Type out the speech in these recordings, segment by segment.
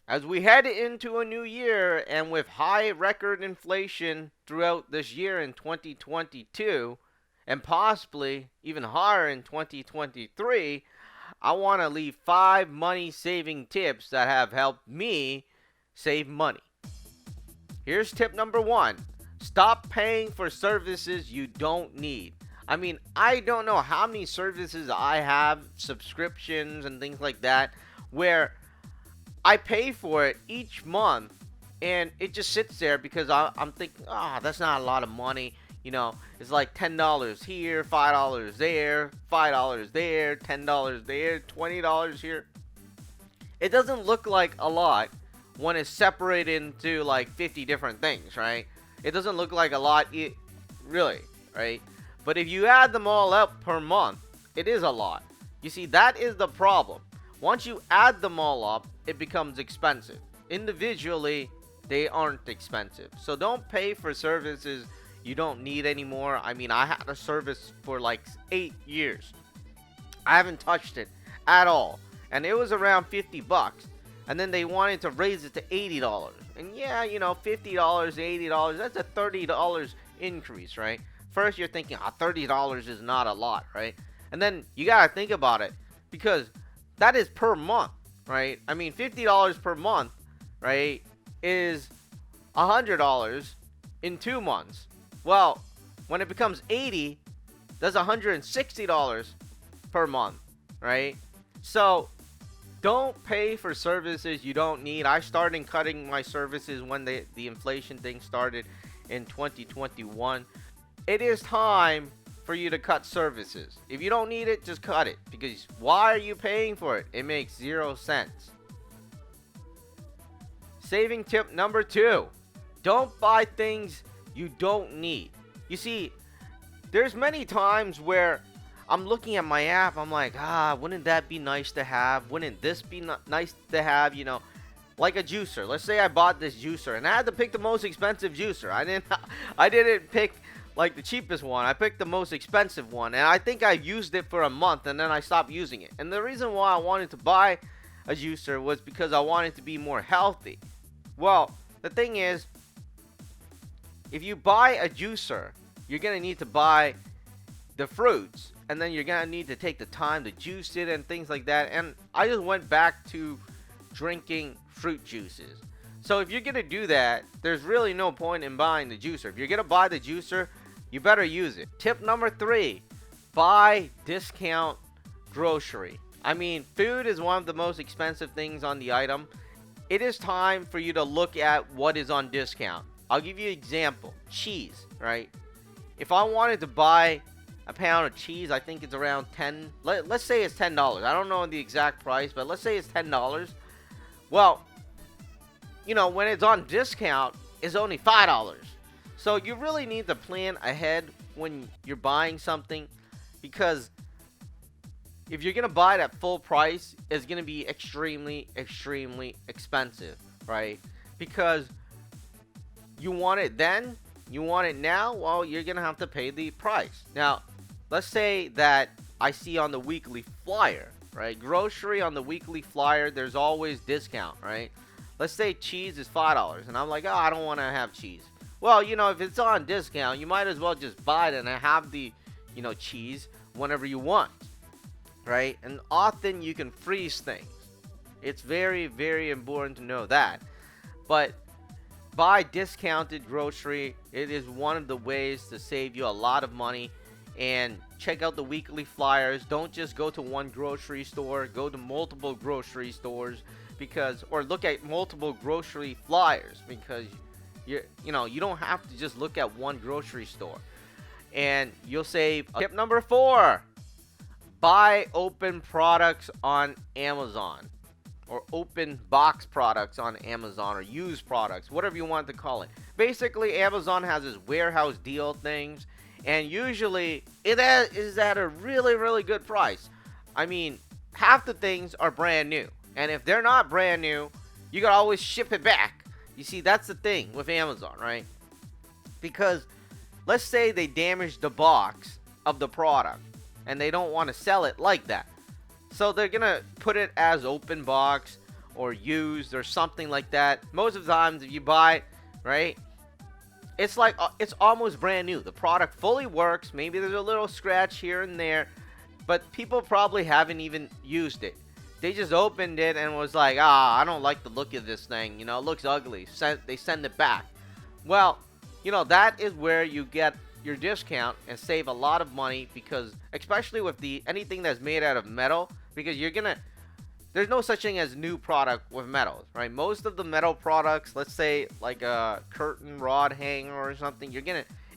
As we head into a new year and with high record inflation throughout this year in 2022 and possibly even higher in 2023, I want to leave 5 money saving tips that have helped me save money. Here's tip number 1. Stop paying for services you don't need. I mean, I don't know how many services I have, subscriptions and things like that, where I pay for it each month and it just sits there because I'm thinking, that's not a lot of money. It's like $10 here, $5 there, $5 there, $10 there, $20 here. It doesn't look like a lot when it's separated into like 50 different things, right? It doesn't look like a lot, really, right? But if you add them all up per month, it is a lot. You see, that is the problem. Once you add them all up, it becomes expensive. Individually, they aren't expensive. So don't pay for services you don't need anymore. I mean, I had a service for like 8 years. I haven't touched it at all. And it was around 50 bucks. And then they wanted to raise it to $80. And yeah, $50, $80, that's a $30 increase, right? First you're thinking, $30 is not a lot, right? And then you gotta think about it, because that is per month, right? I mean, $50 per month, right, is $100 in 2 months. Well, when it becomes 80, that's $160 per month, right? So don't pay for services you don't need. I started cutting my services when the inflation thing started in 2021. It is time for you to cut services. If you don't need it, just cut it. Because why are you paying for it? It makes 0 cents. Saving tip number 2. Don't buy things you don't need. You see, there's many times where I'm looking at my app, I'm like, wouldn't that be nice to have? Wouldn't this be nice to have? Like a juicer. Let's say I bought this juicer and I had to pick the most expensive juicer. I didn't pick like the cheapest one. I picked the most expensive one, and I think I used it for a month and then I stopped using it. And the reason why I wanted to buy a juicer was because I wanted to be more healthy. Well, the thing is, if you buy a juicer, you're going to need to buy the fruits, and then you're going to need to take the time to juice it and things like that. And I just went back to drinking fruit juices. So if you're going to do that, there's really no point in buying the juicer. If you're going to buy the juicer, you better use it. Tip number 3, buy discount grocery. I mean, food is one of the most expensive things on the item. It is time for you to look at what is on discount. I'll give you an example. Cheese, right? If I wanted to buy a pound of cheese, I think it's around let's say it's $10. I don't know the exact price, but let's say it's $10. Well, when it's on discount, it's only $5. So you really need to plan ahead when you're buying something, because if you're going to buy it at full price, it's going to be extremely, extremely expensive, right? Because you want it then, you want it now, well, you're going to have to pay the price. Now, let's say that I see on the weekly flyer, right? Grocery on the weekly flyer, there's always discount, right? Let's say cheese is $5, and I'm like, I don't want to have cheese. Well, if it's on discount, you might as well just buy it and have the, cheese whenever you want, right? And often you can freeze things. It's very, very important to know that. But buy discounted grocery. It is one of the ways to save you a lot of money. And check out the weekly flyers. Don't just go to one grocery store. Go to multiple grocery stores, or look at multiple grocery flyers, because you don't have to just look at one grocery store, and you'll save. Tip number 4: buy open products on Amazon, or open box products on Amazon, or used products, whatever you want to call it. Basically, Amazon has this warehouse deal things, and usually it is at a really, really good price. I mean, half the things are brand new, and if they're not brand new, you can always ship it back. You see, that's the thing with Amazon, right? Because let's say they damage the box of the product and they don't want to sell it like that. So they're going to put it as open box, or used or something like that. Most of the times if you buy, right, it's like it's almost brand new. The product fully works. Maybe there's a little scratch here and there, but people probably haven't even used it. They just opened it and was like, I don't like the look of this thing. It looks ugly. They send it back. Well, that is where you get your discount and save a lot of money, because especially with anything that's made out of metal, because there's no such thing as new product with metals, right? Most of the metal products, let's say like a curtain rod hanger or something,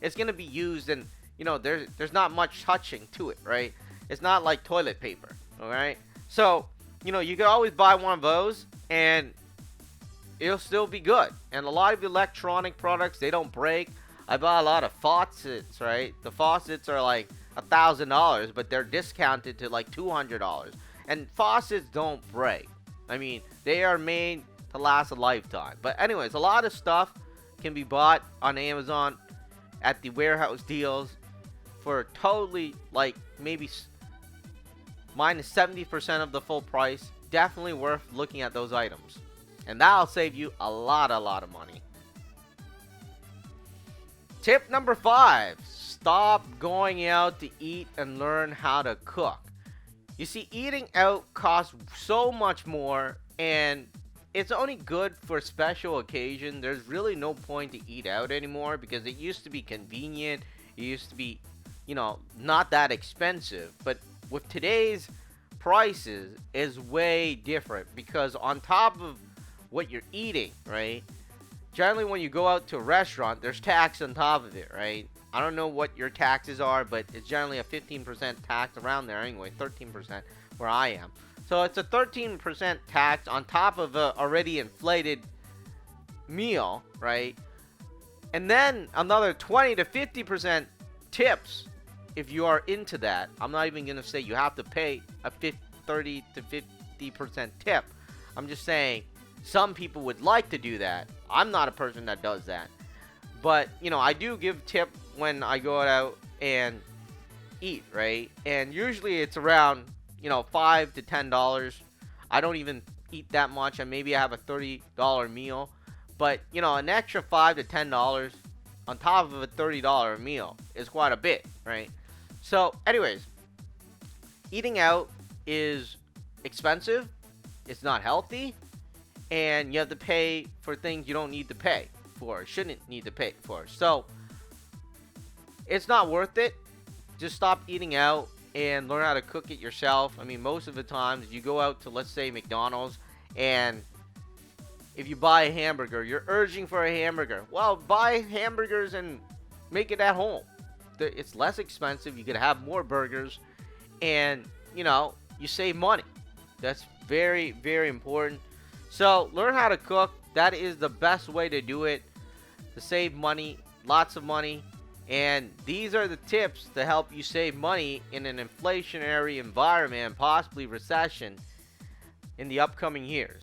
it's gonna be used, and there's not much touching to it, right? It's not like toilet paper, all right? So you can always buy one of those and it'll still be good. And a lot of electronic products, they don't break. I buy a lot of faucets, right? The faucets are like $1,000, but they're discounted to like $200. And faucets don't break. I mean, they are made to last a lifetime. But anyways, a lot of stuff can be bought on Amazon at the warehouse deals for totally like maybe minus 70% of the full price. Definitely worth looking at those items. And that'll save you a lot of money. Tip number 5. Stop going out to eat and learn how to cook. You see, eating out costs so much more, and it's only good for special occasion. There's really no point to eat out anymore, because it used to be convenient. It used to be, not that expensive. But with today's prices is way different, because on top of what you're eating, right? Generally, when you go out to a restaurant, there's tax on top of it, right? I don't know what your taxes are, but it's generally a 15% tax around there anyway, 13% where I am. So it's a 13% tax on top of a already inflated meal, right? And then another 20 to 50% tips if you are into that. I'm not even going to say you have to pay a 30 to 50% tip. I'm just saying some people would like to do that. I'm not a person that does that. But, I do give tip when I go out and eat, right? And usually it's around, $5 to $10. I don't even eat that much, and maybe I have a $30 meal. But, an extra $5 to $10 on top of a $30 meal is quite a bit, right? So, anyways, eating out is expensive. It's not healthy. And you have to pay for things you don't need to pay for, shouldn't need to pay for. So, it's not worth it. Just stop eating out and learn how to cook it yourself. I mean, most of the times you go out to, let's say, McDonald's, and if you buy a hamburger, you're urging for a hamburger. Well, buy hamburgers and make it at home. It's less expensive. You can have more burgers, and, you save money. That's very, very important. So, learn how to cook. That is the best way to do it, to save money, lots of money. And these are the tips to help you save money in an inflationary environment and possibly recession in the upcoming years.